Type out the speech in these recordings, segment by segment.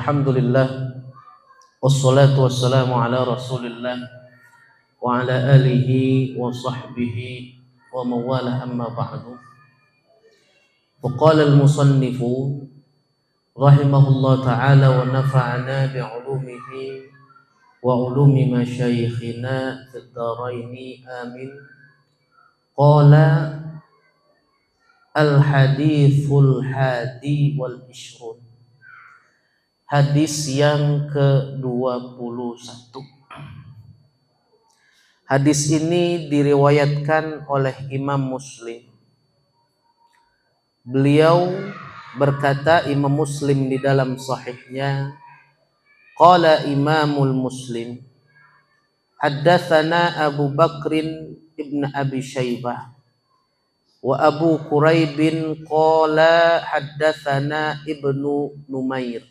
Alhamdulillah, wassalatu wassalamu ala rasulillah wa ala alihi wa sahbihi wa mawala amma ba'du. Faqala al-musannifu rahimahullah ta'ala wa nafa'ana bi'ulumihi wa ulumi masyayikhina fid dharaini amin. Qala al-hadithul hadi wal ishrun, hadis yang ke-21. Hadis ini diriwayatkan oleh Imam Muslim. Beliau berkata, Imam Muslim di dalam sahihnya, qala Imamul Muslim, haddatsana Abu Bakrin ibn Abi Syaibah wa Abu Quraibin qala haddatsana Ibnu Numair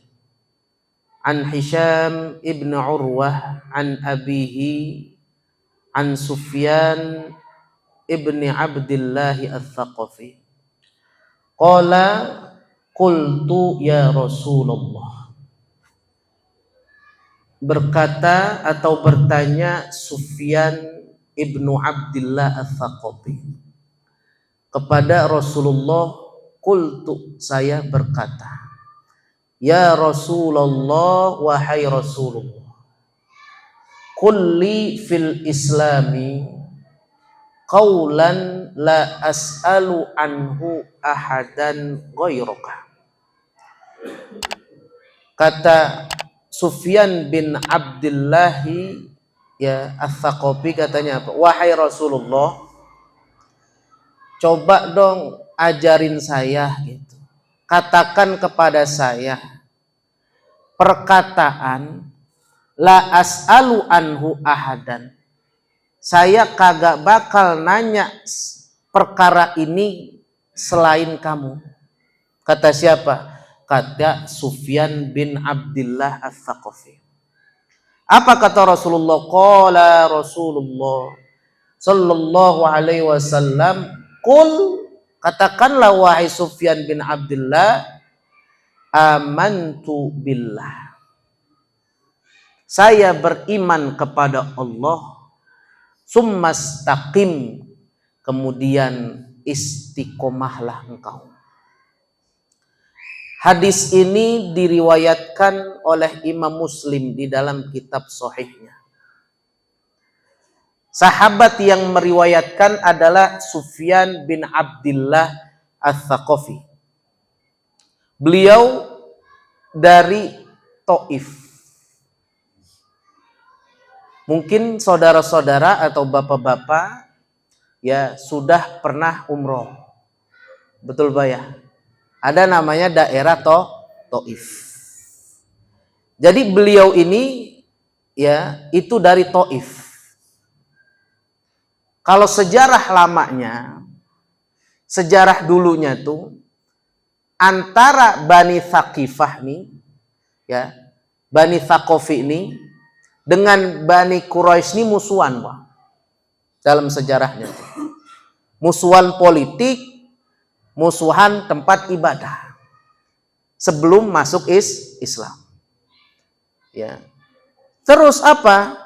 an Hisham ibn Urwah an abihi an Sufyan ibn Abdullah al-Thaqafi qala qultu ya Rasulullah, berkata atau bertanya Sufyan ibn Abdullah al-Thaqafi kepada Rasulullah, qultu, saya berkata, ya Rasulullah, wahai Rasulullah, kulli fil islami qawlan la as'alu anhu ahadan ghairaka. Kata Sufyan bin Abdullah ya Ats-Tsaqafi, katanya apa? Wahai Rasulullah, coba dong ajarin saya gitu. Katakan kepada saya perkataan la as'alu anhu ahadan. Saya kagak bakal nanya perkara ini selain kamu. Kata siapa? Kata Sufyan bin Abdullah Ats-Tsaqafi. Apa kata Rasulullah? Qala Rasulullah sallallahu alaihi wasallam, qul, katakanlah wahai Sufyan bin Abdullah, amantu billah, saya beriman kepada Allah, summastaqim, kemudian istiqomahlah engkau. Hadis ini diriwayatkan oleh Imam Muslim di dalam kitab sahihnya. Sahabat yang meriwayatkan adalah Sufyan bin Abdullah Ats-Tsaqafi. Beliau dari Taif. Mungkin saudara-saudara atau bapak-bapak ya sudah pernah umroh. Betul Pak ya? Ada namanya daerah Taif. Jadi beliau ini ya itu dari Taif. Kalau sejarah lamanya, sejarah dulunya tuh antara Bani Thaqifah nih, ya, Bani Thaqafi ini dengan Bani Quraisy ini musuhan, Pak. Dalam sejarahnya tuh. Musuhan politik, musuhan tempat ibadah. Sebelum masuk Islam. Ya. Terus apa?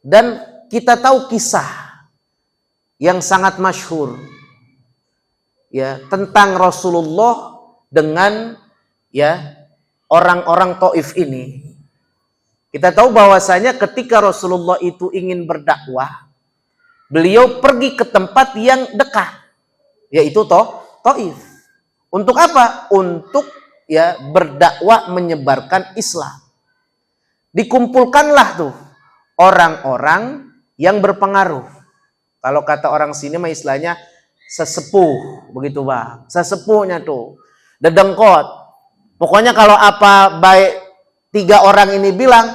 Dan kita tahu kisah yang sangat masyhur ya tentang Rasulullah dengan ya orang-orang Taif ini. Kita tahu bahwasanya ketika Rasulullah itu ingin berdakwah, beliau pergi ke tempat yang dekat, yaitu Taif. Untuk apa? Untuk ya berdakwah menyebarkan Islam. Dikumpulkanlah tuh orang-orang yang berpengaruh. Kalau kata orang sini mah istilahnya sesepuh, begitu Bang. Sesepuhnya tuh, dedengkot. Pokoknya kalau apa baik 3 orang ini bilang,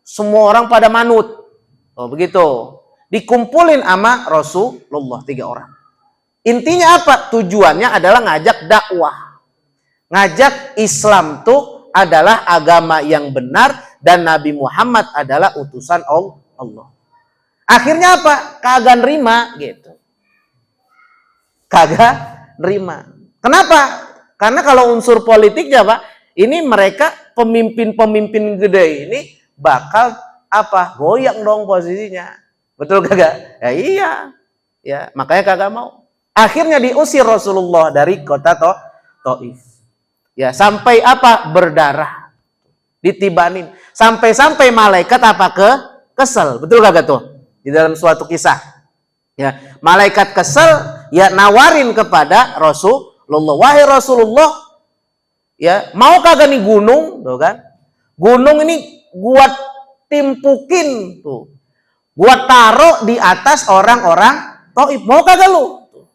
semua orang pada manut. Oh, begitu. Dikumpulin sama Rasulullah 3 orang. Intinya apa? Tujuannya adalah ngajak dakwah. Ngajak Islam tuh adalah agama yang benar dan Nabi Muhammad adalah utusan Allah. Akhirnya apa? Kagak nerima gitu. Kagak nerima. Kenapa? Karena kalau unsur politiknya Pak, Ini mereka pemimpin-pemimpin gede ini bakal apa? Goyang dong posisinya. Betul kagak? Ya iya. Ya, makanya kagak mau. Akhirnya diusir Rasulullah dari kota Taif. Ya, sampai apa? Berdarah. Ditibanin. Sampai-sampai malaikat apa? Kesel. Betul kagak tuh? Di dalam suatu kisah. Ya, malaikat kesel ya nawarin kepada Rasulullah. Wahai Rasulullah, ya, mau kagak nih gunung, tuh kan? Gunung ini gua timpukin tuh. Gua taruh di atas orang-orang Taif. Mau kagak lu? Tuh.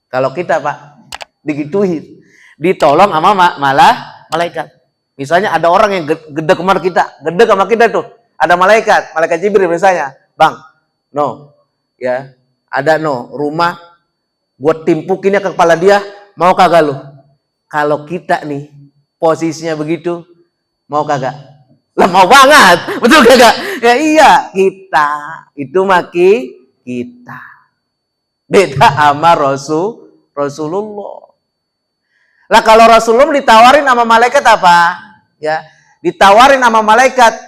Kalau kita, Pak, digituin, ditolong sama malah malaikat. Misalnya ada orang yang gedek sama kita tuh. Ada malaikat Jibril misalnya. Bang, no. Ya, ada no, rumah gua timpukinnya ke kepala dia, mau kagak lu? Kalau kita nih posisinya begitu, mau kagak? Lah mau banget, betul kagak? Ya iya, kita itu kita. Beda sama Rasulullah. Lah kalau Rasulullah ditawarin sama malaikat apa? Ya, ditawarin sama malaikat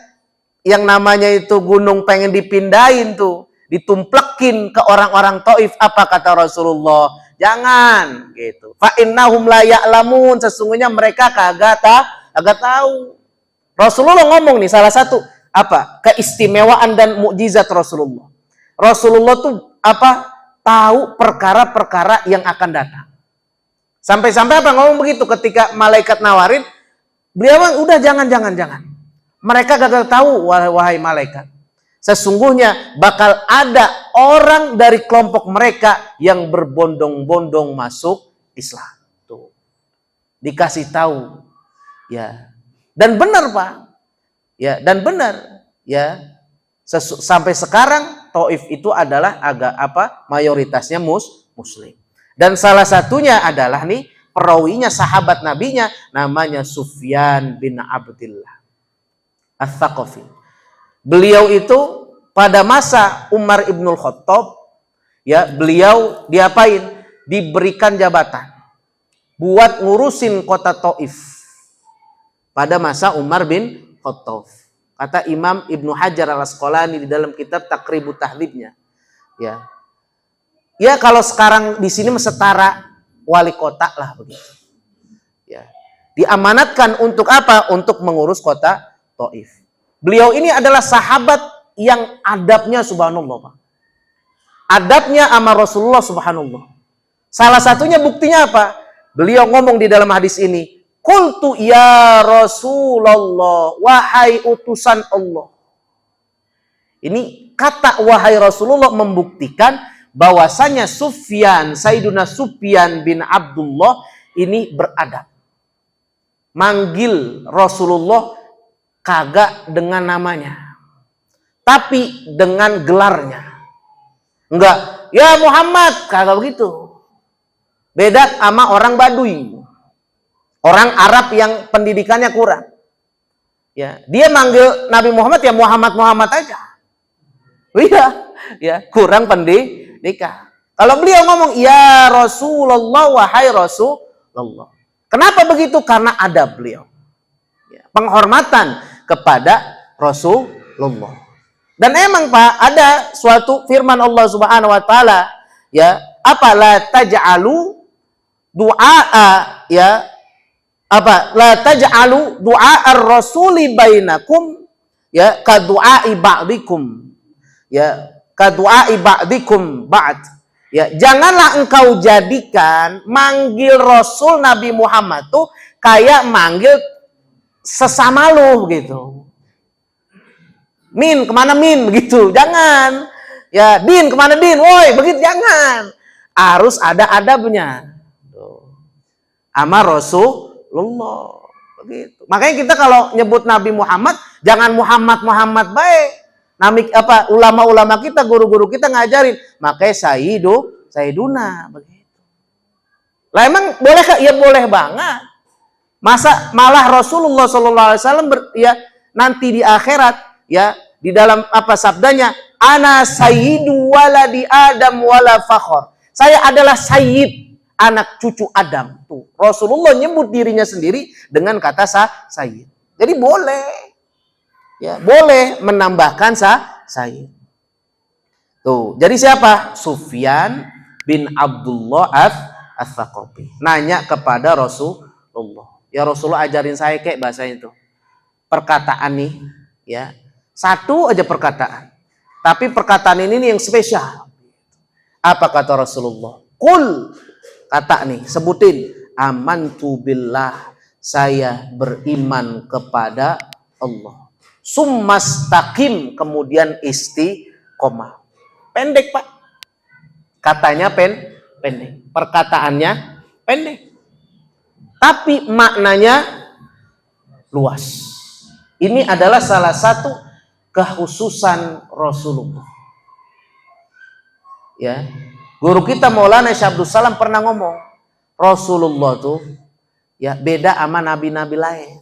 yang namanya itu gunung pengen dipindahin tuh, ditumplekin ke orang-orang Taif. Apa kata Rasulullah? Jangan gitu. Fa innahum la ya'lamun, sesungguhnya mereka kagak tahu. Rasulullah ngomong nih salah satu apa? Keistimewaan dan mukjizat Rasulullah. Rasulullah tuh apa? Tahu perkara-perkara yang akan datang. Sampai-sampai apa ngomong begitu ketika malaikat nawarin, beliau bilang udah jangan. Mereka gagal tahu wahai malaikat. Sesungguhnya bakal ada orang dari kelompok mereka yang berbondong-bondong masuk Islam. Tuh. Dikasih tahu. Ya. Dan benar, Pak. Ya, dan benar. Ya. Sampai sekarang Taif itu adalah mayoritasnya muslim. Dan salah satunya adalah nih perawinya sahabat nabinya namanya Sufyan bin Abdullah Ats-Tsaqafi. Beliau itu pada masa Umar Ibnul Khattab, ya, beliau diapain? Diberikan jabatan buat ngurusin kota Taif pada masa Umar bin Khattab. Kata Imam Ibnu Hajar Al-Asqalani di dalam kitab Taqribut Tahdzibnya, ya. Ya kalau sekarang di sini setara wali kota lah begitu. Ya. Diamanatkan untuk apa? Untuk mengurus kota Taif. Beliau ini adalah sahabat yang adabnya subhanallah, Pak. Adabnya sama Rasulullah subhanallah. Salah satunya buktinya apa? Beliau ngomong di dalam hadis ini, qultu ya Rasulullah, wahai utusan Allah. Ini kata wahai Rasulullah membuktikan bahwasanya Sayyiduna Sufyan bin Abdullah ini beradab. Manggil Rasulullah kagak dengan namanya, tapi dengan gelarnya. Enggak, ya Muhammad, kagak begitu. Beda sama orang Baduy, orang Arab yang pendidikannya kurang. Ya, dia manggil Nabi Muhammad ya Muhammad aja. Iya, ya kurang pendidikan. Kalau beliau ngomong ya Rasulullah, wahai Rasulullah. Kenapa begitu? Karena adab beliau. Ya, penghormatan kepada Rasulullah. Dan emang Pak, ada suatu firman Allah Subhanahu wa taala, ya, apa la taj'alu du'a, ya, apa la taj'alu du'a ar-rasuli bainakum, ya, ka du'ai ba'dikum, ya, ka du'ai ba'dikum ba'd. Ya, janganlah engkau jadikan manggil Rasul Nabi Muhammad tuh kayak manggil sesama lu gitu. Min, kemana Min? Begitu, jangan. Ya, Din, kemana Din? Woi, begitu, jangan. Harus ada adabnya. Sama Rasulullah. Begitu. Makanya kita kalau nyebut Nabi Muhammad, jangan Muhammad baik. Ulama-ulama kita, guru-guru kita ngajarin. Makanya Sayyiduna. Begitu. Lah emang boleh kah? Ya boleh banget. Masa malah Rasulullah SAW nanti di akhirat, ya, di dalam sabdanya, ana sayyidu waladi Adam wala fakhor. Saya adalah sayyid anak cucu Adam. Tuh, Rasulullah nyebut dirinya sendiri dengan kata Sayyid. Jadi boleh. Ya, boleh menambahkan Sayyid. Tuh, jadi siapa? Sufyan bin Abdullah Ats-Tsaqafi. Nanya kepada Rasulullah. Ya Rasulullah, ajarin saya kayak bahasanya itu. Perkataan nih, ya. Satu aja perkataan. Tapi perkataan ini nih yang spesial. Apa kata Rasulullah? Qul, kata nih, sebutin, amantu billah, saya beriman kepada Allah. Summastaqim, kemudian istiqomah. Pendek, Pak. Katanya pendek. Perkataannya pendek. Tapi maknanya luas. Ini adalah salah satu kekhususan Rasulullah. Ya. Guru kita Maulana Syekh Abdul Salam pernah ngomong, Rasulullah tuh ya beda sama nabi-nabi lain.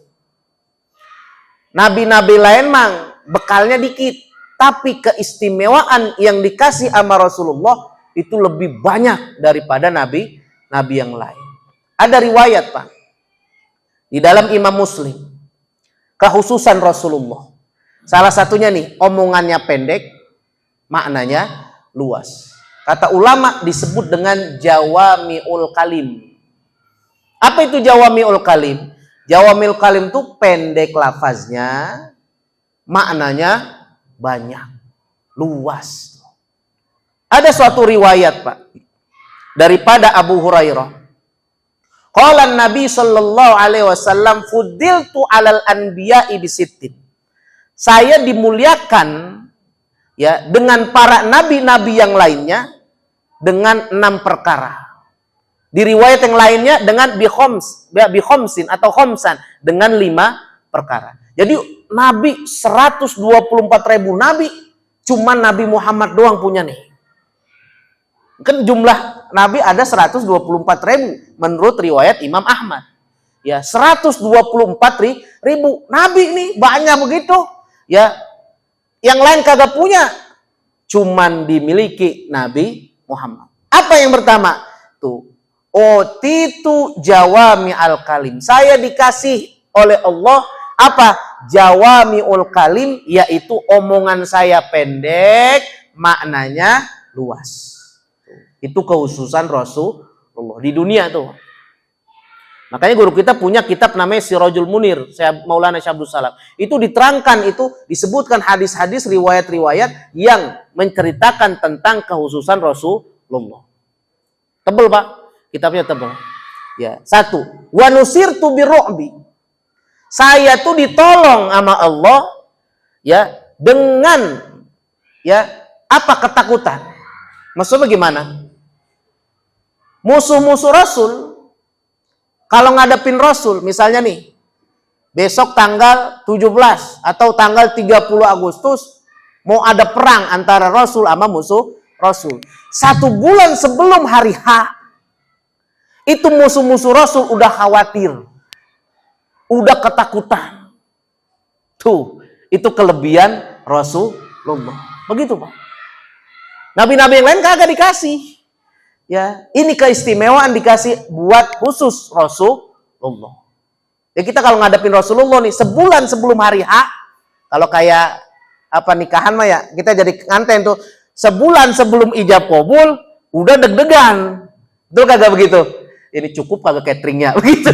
Nabi-nabi lain mang bekalnya dikit, tapi keistimewaan yang dikasih sama Rasulullah itu lebih banyak daripada nabi yang lain. Ada riwayat, Pak, di dalam Imam Muslim, kekhususan Rasulullah. Salah satunya nih, omongannya pendek, maknanya luas. Kata ulama disebut dengan jawami'ul kalim. Apa itu jawami'ul kalim? Jawami'ul kalim itu pendek lafaznya, maknanya banyak, luas. Ada suatu riwayat, Pak, daripada Abu Hurairah. Qala Nabi sallallahu alaihi wasallam fuddiltu 'alal anbiya'i bisittin. Saya dimuliakan ya dengan para nabi-nabi yang lainnya dengan 6 perkara. Di riwayat yang lainnya dengan bikhamsin atau khamsan, dengan 5 perkara. Jadi nabi 124.000 nabi, cuma Nabi Muhammad doang punya nih. Kan jumlah nabi ada 124.000 menurut riwayat Imam Ahmad. Ya, 124.000 nabi nih, banyak begitu. Ya, yang lain kagak punya, cuman dimiliki Nabi Muhammad. Apa yang pertama? Tuh, otitu jawami'al kalim. Saya dikasih oleh Allah apa? Jawami'ul kalim, yaitu omongan saya pendek, maknanya luas. Itu kekhususan Rasulullah di dunia tuh. Makanya guru kita punya kitab namanya Sirajul Munir, Maulana Syekh Abdul Salam. Itu diterangkan, itu disebutkan hadis-hadis, riwayat-riwayat yang menceritakan tentang kekhususan Rasulullah. Tebel, Pak. Kitabnya tebel. Ya, 1. Wa nusirtu birru'bi. Saya tuh ditolong sama Allah ya dengan ya apa ketakutan. Maksudnya gimana? Musuh-musuh Rasul kalau ngadepin Rasul, misalnya nih, besok tanggal 17 atau tanggal 30 Agustus mau ada perang antara Rasul sama musuh Rasul. 1 bulan sebelum hari H, itu musuh-musuh Rasul udah khawatir, udah ketakutan. Tuh, itu kelebihan Rasulullah. Begitu, Pak. Nabi-nabi yang lain kagak dikasih. Ya, ini keistimewaan dikasih buat khusus Rasulullah. Ya, kita kalau ngadepin Rasulullah nih sebulan sebelum hari H, kalau kayak apa nikahan mah ya, kita jadi nganten tuh sebulan sebelum ijab kabul udah deg-degan. Betul kagak begitu? Ini cukup kagak cateringnya begitu.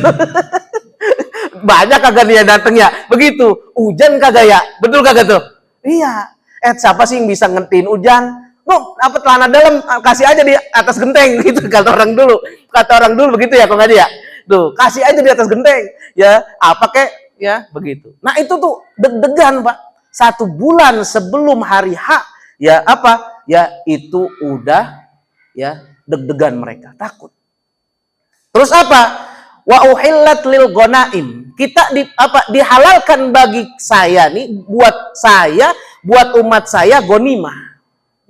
Banyak kagak dia dateng ya, begitu. Hujan kagak ya, betul kagak tuh? Iya. Siapa sih yang bisa ngertiin hujan? Bu, apa celana dalam kasih aja di atas genteng gitu kata orang dulu. Kata orang dulu begitu ya, kok nggak dia? Tuh, kasih aja di atas genteng. Ya, apa kek? Ya, begitu. Nah, itu tuh deg-degan, Pak. 1 bulan sebelum hari H, ya apa? Ya, itu udah ya deg-degan mereka, takut. Terus apa? Wa uhillat lil ghanaim. Kita dihalalkan bagi saya nih, buat saya, buat umat saya ghanimah.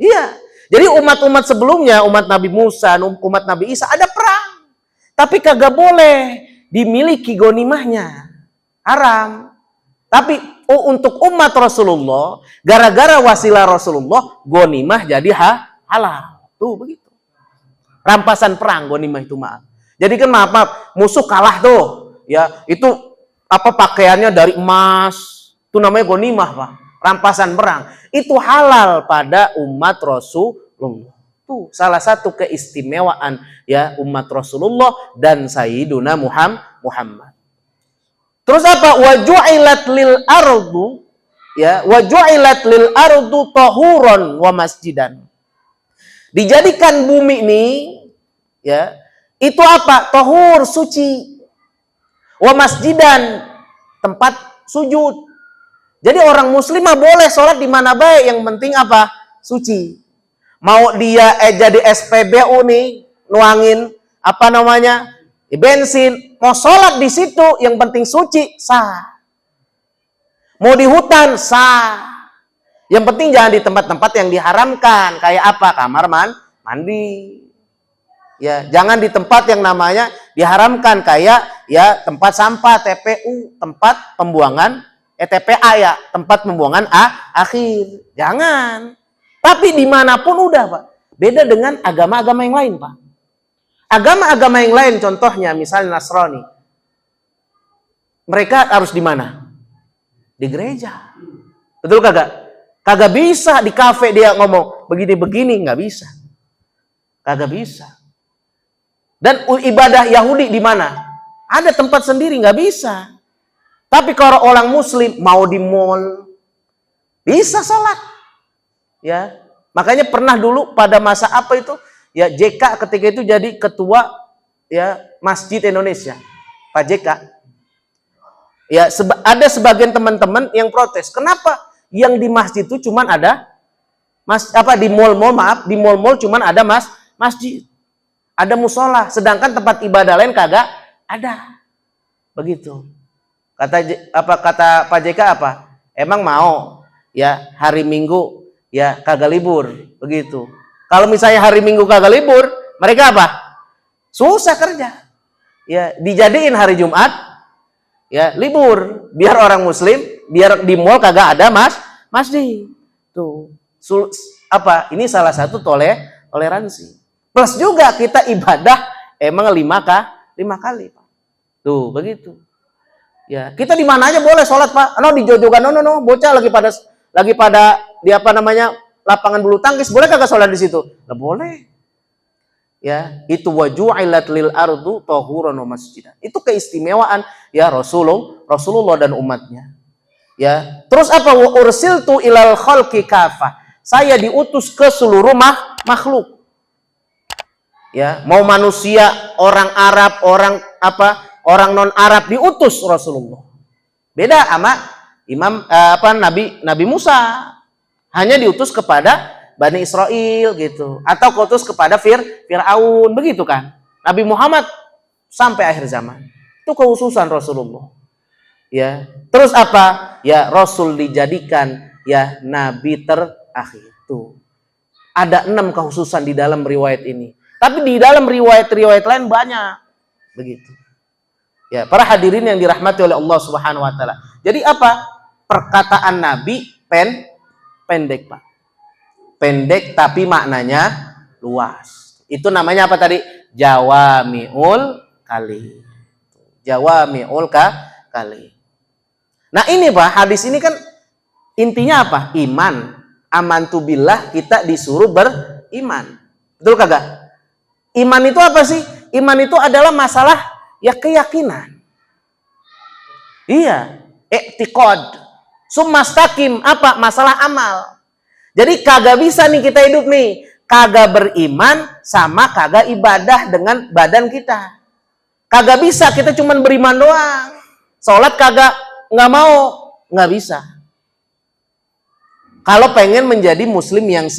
Iya. Jadi umat-umat sebelumnya, umat Nabi Musa, umat Nabi Isa ada perang. Tapi kagak boleh dimiliki ghanimahnya. Haram. Tapi untuk umat Rasulullah, gara-gara wasilah Rasulullah, ghanimah jadi halal. Tuh begitu. Rampasan perang ghanimah itu maaf. Jadi kan maaf, musuh kalah tuh, ya itu apa pakaiannya dari emas, itu namanya ghanimah Pak. Rampasan perang itu halal pada umat Rasulullah. Itu salah satu keistimewaan ya umat Rasulullah dan Sayyiduna Muhammad. Terus apa? Wa ju'ilat lil ardu ya, wa ju'ilat lil ardu tahuran wa masjidan. Dijadikan bumi ini ya, itu apa? Tahur, suci. Wa masjidan, tempat sujud. Jadi orang muslim mah boleh sholat di mana baik, yang penting apa? Suci. Mau dia jadi SPBU nih, nuangin apa namanya? Bensin, mau sholat di situ, yang penting suci, sah. Mau di hutan, sah. Yang penting jangan di tempat-tempat yang diharamkan, kayak apa? Kamar mandi. Ya, jangan di tempat yang namanya diharamkan, kayak ya tempat sampah, TPU, tempat pembuangan TPA ya, tempat pembuangan akhir. Jangan. Tapi dimanapun udah Pak. Beda dengan agama-agama yang lain Pak. Agama-agama yang lain contohnya misalnya Nasrani. Mereka harus di mana? Di gereja. Betul kagak? Kagak bisa di kafe dia ngomong begini-begini, nggak bisa. Kagak bisa. Dan ibadah Yahudi di mana? Ada tempat sendiri, nggak bisa. Tapi kalau orang muslim mau di mall, bisa sholat. Ya, makanya pernah dulu pada masa apa itu, ya JK ketika itu jadi ketua ya Masjid Indonesia, Pak JK. Ya, ada sebagian teman-teman yang protes. Kenapa yang di masjid itu cuman ada di mall-mall, maaf, di mall-mall cuman ada masjid. Ada musola, sedangkan tempat ibadah lain kagak ada. Begitu. Kata Pak JK apa? Emang mau ya hari Minggu ya kagak libur, begitu. Kalau misalnya hari Minggu kagak libur, mereka apa? Susah kerja. Ya, dijadiin hari Jumat ya libur, biar orang muslim, biar di mall kagak ada masjid. Tuh. Ini salah satu toleransi. Plus juga kita ibadah emang 5 kali, Pak. Tuh, begitu. Ya, kita di mana aja boleh sholat Pak. Di jojogan, bocah lagi pada di apa namanya lapangan bulu tangkis, boleh kagak sholat di situ? Nggak boleh. Ya, itu waju'ilat lil ardu tahuran wa masjidan. Itu keistimewaan ya Rasulullah dan umatnya. Ya, terus apa? Wa ursiltu ilal khalqi kafah. Saya diutus ke seluruh makhluk. Ya, mau manusia, orang Arab, orang non Arab diutus Rasulullah. Beda sama Nabi Musa. Hanya diutus kepada Bani Israel gitu, atau diutus kepada Fir'aun, begitu kan. Nabi Muhammad sampai akhir zaman. Itu kekhususan Rasulullah. Ya. Terus apa? Ya, Rasul dijadikan ya nabi terakhir. Tuh. Ada 6 kekhususan di dalam riwayat ini. Tapi di dalam riwayat-riwayat lain banyak. Begitu. Ya, para hadirin yang dirahmati oleh Allah Subhanahu wa taala. Jadi apa? Perkataan Nabi pendek, Pak. Pendek tapi maknanya luas. Itu namanya apa tadi? Jawami'ul kalim. Jawami'ul kalim. Nah, ini Pak, hadis ini kan intinya apa? Iman. Amantu billah, kita disuruh beriman. Betul kagak? Iman itu apa sih? Iman itu adalah masalah ya keyakinan. Iya, i'tiqad. Summastaqim apa? Masalah amal. Jadi kagak bisa nih kita hidup nih kagak beriman sama kagak ibadah dengan badan kita. Kagak bisa kita cuman beriman doang. Sholat kagak nggak mau, nggak bisa. Kalau pengen menjadi muslim yang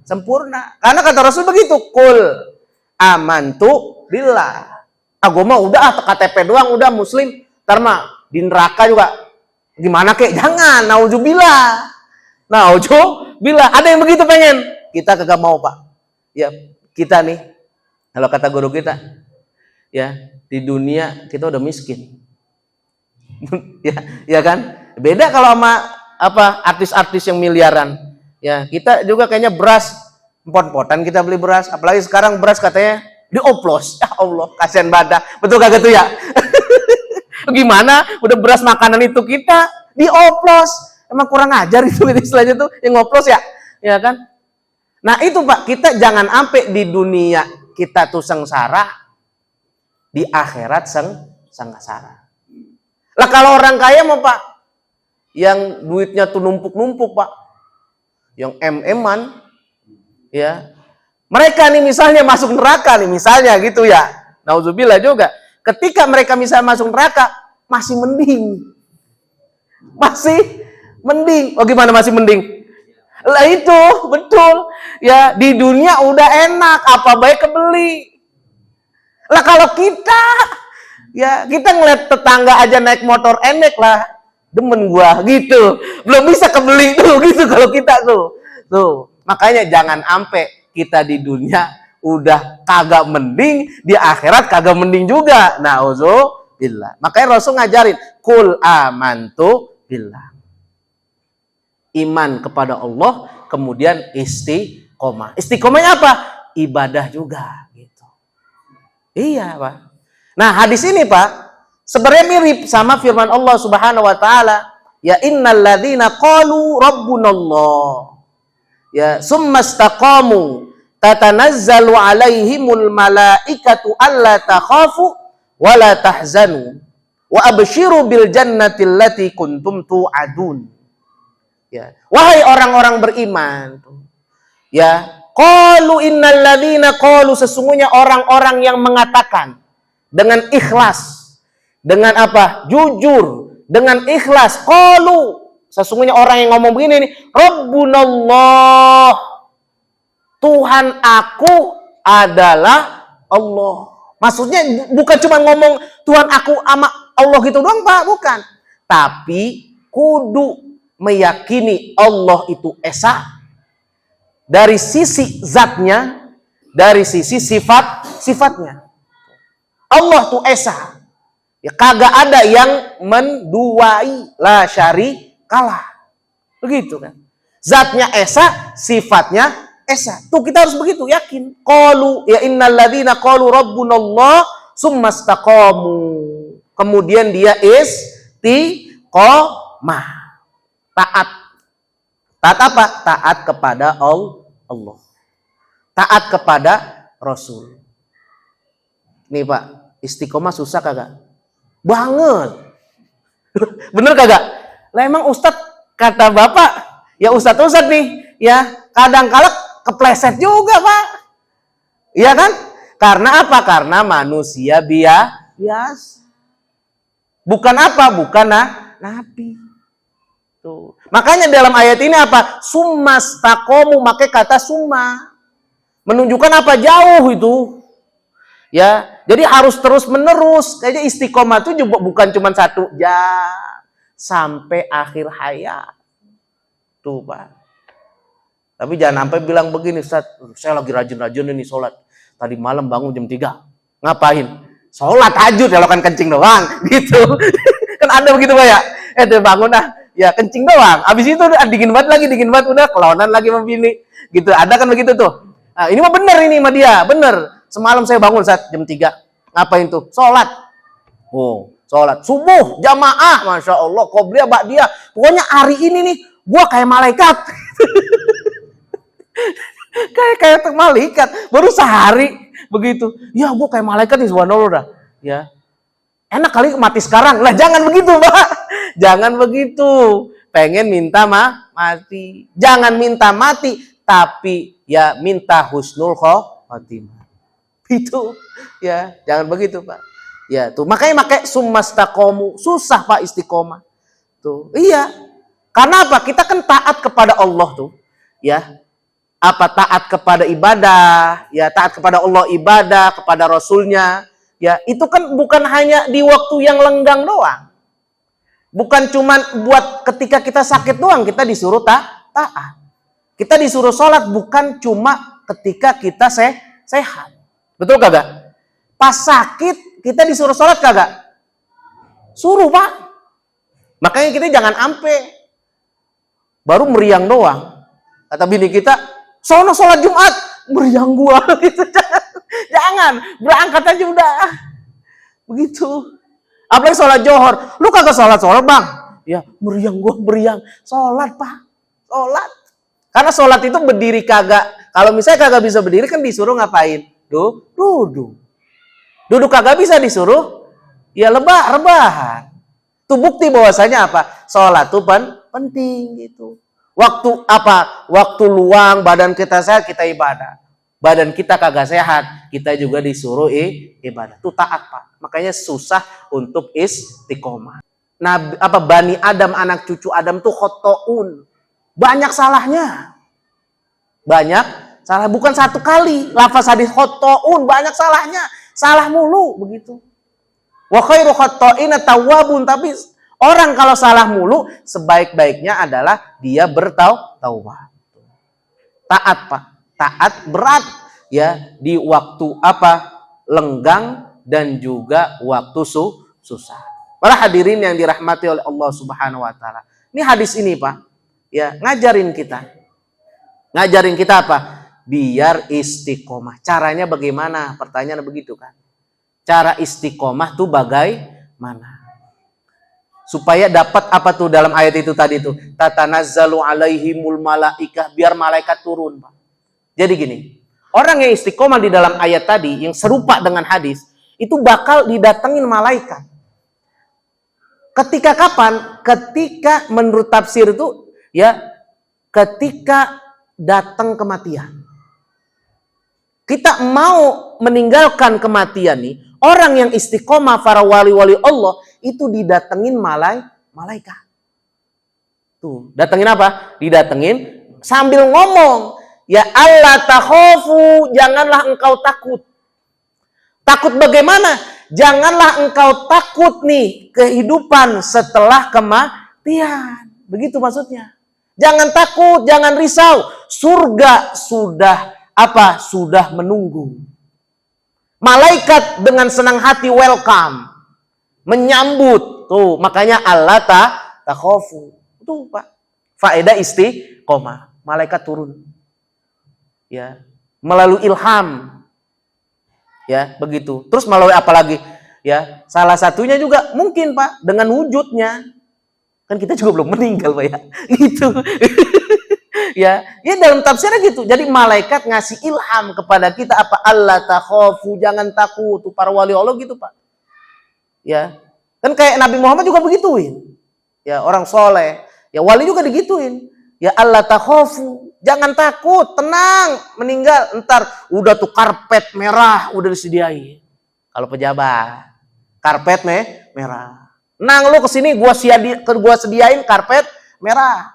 sempurna. Karena kata Rasul begitu, qul amantu billah. Aku mah udah KTP doang udah muslim. Ntar mah di neraka juga gimana kek? Jangan, nauzubillah. Nauzubillah. Ada yang begitu pengen. Kita kagak mau, Pak. Ya, kita nih kalau kata guru kita, ya, di dunia kita udah miskin. ya kan? Beda kalau sama artis-artis yang miliaran. Ya, kita juga kayaknya beras Empot-empotan kita beli beras, apalagi sekarang beras katanya dioplos. Ya Allah, kasihan badak. Betul kagak tuh ya? Gimana? Udah beras makanan itu kita dioplos. Emang kurang ajar itu istilahnya tuh yang ngoplos ya? Ya kan? Nah itu Pak, kita jangan sampai di dunia kita tuh sengsara, di akhirat sengsara. Lah kalau orang kaya mau Pak, yang duitnya tuh numpuk-numpuk Pak, yang em-eman, ya, mereka nih misalnya masuk neraka nih misalnya gitu ya, nauzubillah juga. Ketika mereka misalnya masuk neraka masih mending, oh gimana masih mending? Lah itu betul ya, di dunia udah enak, apa baik kebeli. Lah kalau kita ya, kita ngeliat tetangga aja naik motor enek lah, demen gua gitu, belum bisa kebeli tuh gitu kalau kita tuh. Makanya jangan sampai kita di dunia udah kagak mending, di akhirat kagak mending juga. Nauzubillah. Makanya Rasul ngajarin, qul amantu billah. Iman kepada Allah, kemudian istiqomah. Istiqomahnya apa? Ibadah juga gitu. Iya, Pak. Nah, hadis ini, Pak, sebenarnya mirip sama firman Allah Subhanahu wa taala, ya innal ladzina qalu rabbunallah. Ya, summastaqamu tatanazzalu alaihimul malaikatu alla takhafu wa la tahzanu wa abshiru bil jannati allati kuntum tu'adun. Ya, wahai orang-orang beriman. Ya, qalu innal ladzina qalu, sesungguhnya orang-orang yang mengatakan dengan ikhlas, dengan apa? Jujur, dengan ikhlas. Qalu, sesungguhnya orang yang ngomong begini nih, Rabbunallah, Tuhan aku adalah Allah. Maksudnya bukan cuma ngomong Tuhan aku sama Allah gitu doang Pak, bukan. Tapi kudu meyakini Allah itu esa dari sisi zatnya, dari sisi sifatnya. Allah tuh esa. Ya kagak ada yang menduai, la syarikalah. Begitu kan. Zatnya esa, sifatnya esa. Tuh kita harus begitu yakin. Qalu ya innal ladzina qalu rabbunallah summastaqamu. Kemudian dia istiqomah. Taat. Taat apa? Taat kepada Allah. Taat kepada Rasul. Nih Pak, istiqomah susah kagak? Banget. Bener kagak? Lah emang Ustadz, kata Bapak, ya Ustadz nih, ya kadang-kala kepleset juga Pak. Iya kan? Karena apa? Karena manusia biasa. Bukan apa? Bukan nabi. Tuh. Makanya dalam ayat ini apa? Summastaqamu, pakai kata summa. Menunjukkan apa? Jauh itu. Ya, jadi harus terus menerus. Kayaknya istiqomah itu juga bukan cuma 1 jam sampai akhir hayat. Tuh Pak. Tapi jangan sampai bilang begini, Ustaz, saya lagi rajin-rajin ini sholat. Tadi malam bangun jam 3. Ngapain? Sholat tahajud, ya lo kan kencing doang. Gitu. Kan ada begitu Pak ya? Bangun ya kencing doang. Habis itu dingin banget, udah kelonan lagi sama bini. Gitu. Ada kan begitu tuh. Nah, ini mah bener ini sama dia, bener. Semalam saya bangun saat jam 3. Ngapain tuh? Sholat. Oh, sholat. Subuh, jamaah. Masya Allah. Qobliyah, ba'diyah. Pokoknya hari ini nih, gua kayak malaikat. kayak malaikat. Baru sehari. Begitu. Ya, gua kayak malaikat nih, subhanallah dah. Ya. Enak kali mati sekarang. Lah, jangan begitu, Pak. Jangan begitu. Pengen minta mati. Jangan minta mati. Tapi, ya minta husnul khotimah. Itu ya, jangan begitu Pak. Ya tuh, makanya pakai summastaqamu. Susah Pak istiqomah. Tuh, iya. Karena apa? Kita kan taat kepada Allah tuh. Ya. Apa taat kepada ibadah, ya taat kepada Allah ibadah, kepada Rasulnya. Ya, itu kan bukan hanya di waktu yang lenggang doang. Bukan cuman buat ketika kita sakit doang kita disuruh taat. Kita disuruh sholat bukan cuma ketika kita sehat. Betul kagak? Pas sakit kita disuruh sholat kagak? Suruh Pak. Makanya kita jangan ampe baru meriang doang. Kata bini kita, Sono sholat Jumat, meriang gua gitu. Jangan, berangkat aja udah. Begitu. Apalagi sholat Johor, lu kagak sholat Bang? Ya, meriang gua meriang. Sholat Pak, sholat. Karena sholat itu berdiri kagak. Kalau misalnya kagak bisa berdiri kan disuruh ngapain? Duduk. Duduk kagak bisa disuruh, ya rebahan. Itu bukti bahwasanya apa? Sholat itu penting gitu. Waktu apa? Waktu luang badan kita sehat kita ibadah. Badan kita kagak sehat, kita juga disuruh ibadah. Itu taat Pak. Makanya susah untuk istiqomah. Nah, Bani Adam, anak cucu Adam tuh khotoun. Banyak salahnya. Banyak salah, bukan satu kali. Lafaz hadis khotoun, banyak salahnya. Salah mulu begitu. Wa khairu khoto'ina tawwabun, tapi orang kalau salah mulu sebaik-baiknya adalah dia bertaubat. Taat Pak. Taat berat ya di waktu lenggang dan juga waktu susah. Para hadirin yang dirahmati oleh Allah Subhanahu wa taala. Ini hadis ini Pak, ya, ngajarin kita. Ngajarin kita apa? Biar istiqomah. Caranya bagaimana? Pertanyaan begitu kan. Cara istiqomah tuh bagaimana? Supaya dapat apa tuh dalam ayat itu tadi tuh? Tatanazzalu alaihimul malaikah, biar malaikat turun, Pak. Jadi gini, orang yang istiqomah di dalam ayat tadi yang serupa dengan hadis, itu bakal didatengin malaikat. Ketika kapan? Ketika menurut tafsir itu ya, ketika datang kematian. Kita mau meninggalkan kematian nih, orang yang istiqomah para wali-wali Allah itu didatengin malaikat. Tuh, datengin apa? Didatengin sambil ngomong, ya Allah takhofu, janganlah engkau takut. Takut bagaimana? Janganlah engkau takut nih kehidupan setelah kematian. Begitu maksudnya. Jangan takut, jangan risau. Surga sudah sudah menunggu. Malaikat dengan senang hati welcome. Menyambut. Tuh, makanya Allah takhofu. Tuh, Pak. Faedah istiqomah. Malaikat turun. Ya, melalui ilham. Ya, begitu. Terus melalui apa lagi? Ya, salah satunya juga mungkin, Pak, dengan wujudnya. Kan kita juga belum meninggal, Pak ya. Gitu. Ya dalam tafsirnya gitu. Jadi malaikat ngasih ilham kepada kita apa? Allah takhofu, jangan takut. Tuh para wali Allah gitu, Pak. Ya. Kan kayak Nabi Muhammad juga begituin. Ya, orang soleh. Ya, wali juga digituin. Ya Allah takhofu, jangan takut, tenang, meninggal ntar udah tuh karpet merah udah disediain. Kalau pejabat, karpet merah. Nang lu kesini gua sediain karpet merah.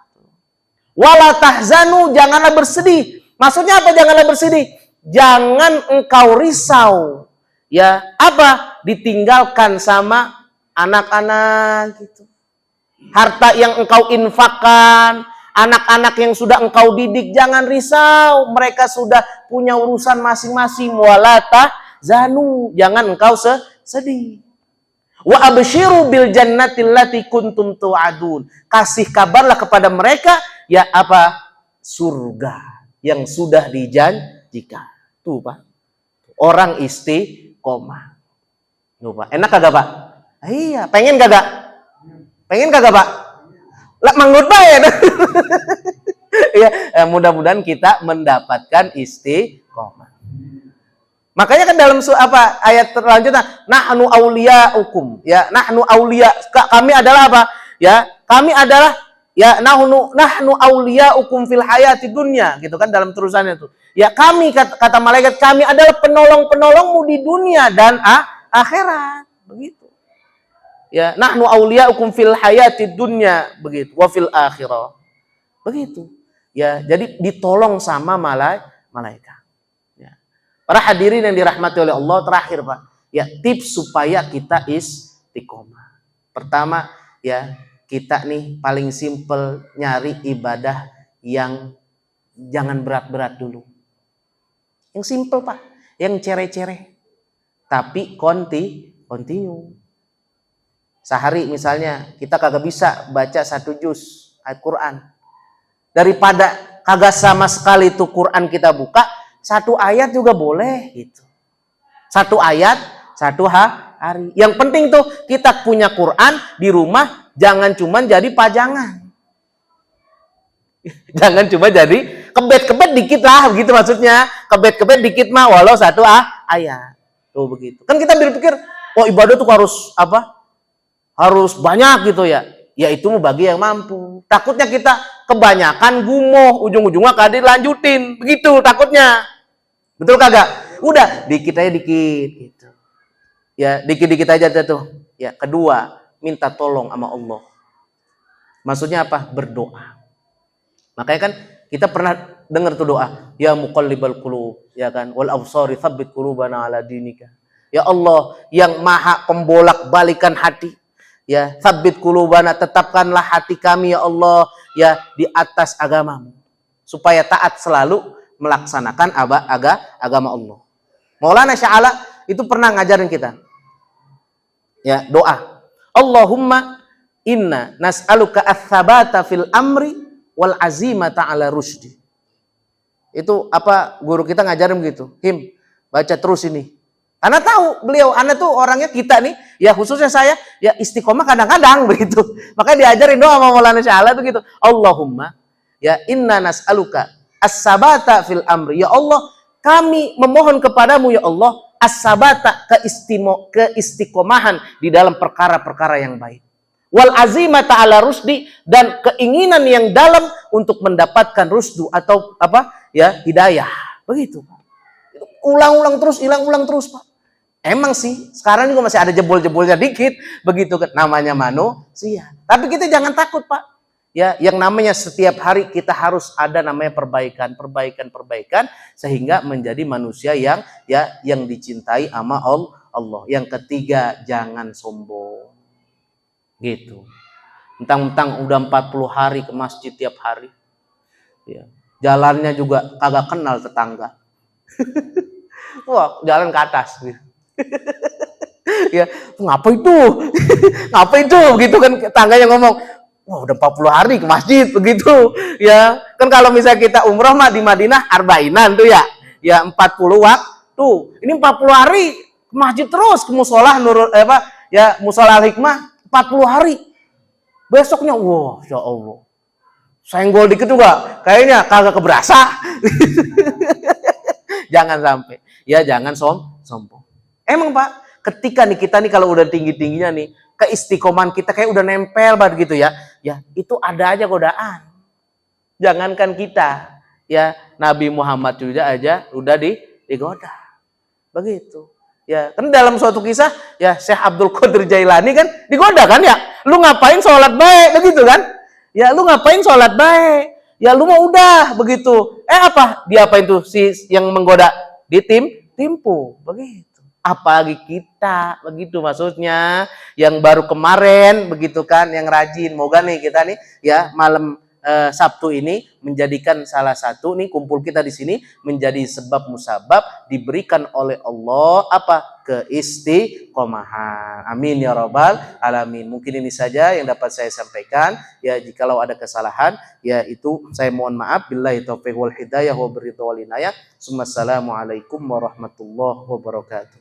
Wala tahzanu, janganlah bersedih. Maksudnya apa janganlah bersedih? Jangan engkau risau. Ya, ditinggalkan sama anak-anak gitu. Harta yang engkau infakkan, anak-anak yang sudah engkau didik, jangan risau. Mereka sudah punya urusan masing-masing. Wala tahzanu, jangan engkau sedih. Wa absyiru bil jannati allati kuntum tu'adun. Kasih kabarlah kepada mereka ya surga yang sudah dijanjikan. Tuh, Pak. Orang istiqomah. Tuh, Pak. Enak kagak, Pak? Iya, pengen kagak? Pengen kagak, Pak? Lah manggut ya. Ya, mudah-mudahan kita mendapatkan istiqomah. Makanya kan dalam ayat selanjutnya, nahnu auliyaukum, ya, nahnu auliya, kami adalah apa? Ya, kami adalah ya nahnu auliyaukum fil hayati dunya, gitu kan dalam terusannya itu. Ya, kami kata malaikat, kami adalah penolong-penolongmu di dunia dan akhirat, begitu. Ya, nahnu auliyaukum fil hayati dunya, begitu, wa fil akhirah. Begitu. Ya, jadi ditolong sama malaikat. Para hadirin yang dirahmati oleh Allah, terakhir Pak, ya tips supaya kita istiqomah. Pertama, ya kita nih paling simple nyari ibadah yang jangan berat-berat dulu. Yang simple Pak, yang cere-cere. Tapi continue. Sehari misalnya kita kagak bisa baca 1 juz Al-Quran. Daripada kagak sama sekali tuh Quran kita buka, satu ayat juga boleh gitu. Satu ayat, satu hari. Yang penting tuh kita punya Quran di rumah, jangan cuma jadi pajangan. Jangan cuma jadi kebet-kebet dikit lah, begitu maksudnya. Kebet-kebet dikit mah walau satu ayat. Tuh begitu. Kan kita berpikir, oh ibadah tuh harus apa? Harus banyak gitu ya. Ya itu mau bagi yang mampu. Takutnya kita kebanyakan gumoh, ujung-ujungnya kadang lanjutin. Begitu takutnya. Betul kagak? Udah, dikit aja dikit gitu. Ya, dikit-dikit aja tuh. Ya, kedua, minta tolong sama Allah. Maksudnya apa? Berdoa. Makanya kan kita pernah dengar tuh doa, ya muqallibal qulub, ya kan? Wal absari tsabbit qulubana ala dinika. Ya Allah, yang maha pembolak-balikan hati. Ya, tsabbit qulubana, tetapkanlah hati kami ya Allah ya di atas agamamu. Supaya taat selalu melaksanakan agama Allah. Maulana Sya'ala itu pernah ngajarin kita. Ya, doa. Allahumma inna nas'aluka ats-tsabata fil amri wal azimata ala rusdi. Itu apa guru kita ngajarin begitu. Him, baca terus ini. Karena tahu beliau, Anda tuh orangnya kita nih, ya khususnya saya, ya istiqomah kadang-kadang begitu. Makanya diajarin doa sama Maulana Sya'ala tuh gitu. Allahumma, ya inna nas'aluka as-sabata fil amri. Ya Allah, kami memohon kepadamu ya Allah, as-sabata, keistiqomahan di dalam perkara-perkara yang baik. Wal azimata ala rusdi, dan keinginan yang dalam untuk mendapatkan rusdu atau apa? Ya, hidayah. Begitu. Ulang-ulang terus, ulang terus, Pak. Emang sih, sekarang juga masih ada jebol-jebolnya dikit, begitu kan namanya manusia. Tapi kita jangan takut, Pak. Ya, yang namanya setiap hari kita harus ada namanya perbaikan sehingga menjadi manusia yang dicintai sama Allah. Yang ketiga, jangan sombong. Gitu. Mentang-mentang udah 40 hari ke masjid tiap hari. Ya. Jalannya juga kagak kenal tetangga. Wah, jalan ke atas gitu. Ya, ngapa itu? Ngapa itu? Begitu kan tangganya ngomong, wah udah 40 hari ke masjid begitu. Ya, kan kalau misalnya kita umroh mah di Madinah arbainan tuh ya. Ya 40 waktu. Ini 40 hari ke masjid terus, ke musola musola Al-Hikmah 40 hari. Besoknya wah, ya Allah. Senggol dikit juga kayaknya kagak keberasa. Jangan sampai. Ya jangan sombong. Emang Pak, ketika nih kita nih kalau udah tinggi-tingginya nih, keistiqomahan kita kayak udah nempel banget gitu ya. Ya, itu ada aja godaan. Jangankan kita, ya Nabi Muhammad juga aja udah digoda. Begitu. Ya, kan dalam suatu kisah ya Syekh Abdul Qadir Jailani kan digoda kan ya. Lu ngapain sholat baik begitu kan? Ya, lu ngapain sholat baik? Ya lu mau udah begitu. Apa? Diapain tuh si yang menggoda? Ditimpu. Begitu. Apalagi kita, begitu maksudnya, yang baru kemarin, begitu kan, yang rajin. Moga nih kita nih, ya malam Sabtu ini menjadikan salah satu nih kumpul kita di sini menjadi sebab musabab diberikan oleh Allah apa keistiqomahan. Amin ya rabbal alamin. Mungkin ini saja yang dapat saya sampaikan. Ya jikalau ada kesalahan, ya itu saya mohon maaf. Billahi taufiq wal hidayah wa biridha wal inayah. Assalamualaikum warahmatullahi wabarakatuh.